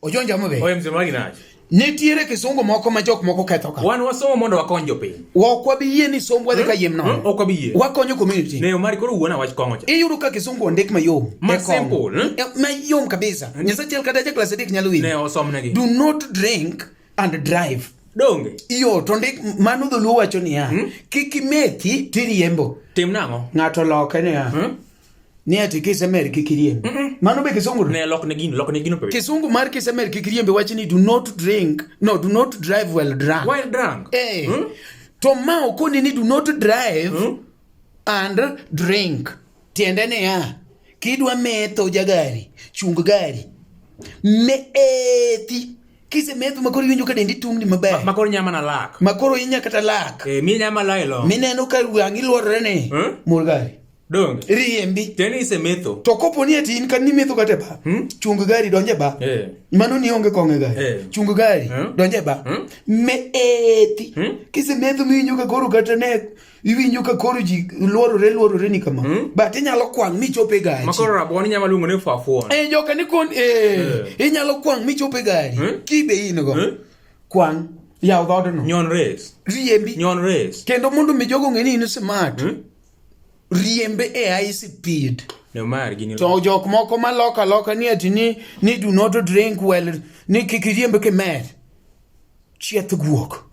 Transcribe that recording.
Ojwang jamabe. Oye mzee Omari Nash. Nitiere kisungu moko ma jok moko ketho ka. Wan wasomo mondo wakony jopiny. Wok wabiyie ni sombwa dhi ka yiem nono. Ok wabiyie. Wakonyo community. Ne Omari koro wuona wach kong'o cha. Iyudo ka kisungu ondik mayom. Ma simple. Mayom kabisa. Nyasaye chel kata class 3 nyalo winjo. Ne osomnegi. Do not drink and drive. Donge. Iyo to ndik mano dholuo wacho niya. Kik imethi tiriembo. Tim nang'o? Ng'ato loke niya. Ni ati kisemer kikiriembe. Mano be kisungu. Ne lokne gino pe. Kisungu mar kisemer kikiriembe wacho ni do not drive while drunk. While drunk? To ma okoni ni do not drive and drink. Tiende niya. Kidwa metho jagari, chung gari. Methi. Kise metho makoro winjo ka dendi tungni maber. Makoro nyama na lak. Makoro inya kata lak. Mi nyama lailo. Mineno ka wangi luorore ni. Murgari. Donge. Riembi. Teni ise metho. To kopo ni ati in kan ni metho kate ba. Chung gari donje ba. Mano ni onge konge gari. Chung gari donje ba. Methi. Kise metho winjo ka koro kata ne iwinjo ka koro ji luorore ni kama. But inyalo kwang mi chope gari. Makoro raboni nyama luongo ne fafuon. Joka ni kon inyalo kwang mi chope gari. Kibe in go. Kwang yaw dhodo no. Nyon race. Riembi. Nyon race. Kendo mondo mi jogo ng'eni in smart. Riembe e high speed. Ne Omari gini. To jok moko maloka ni ati ni do not drink well ni kik riembe ke mer. Chieth guok.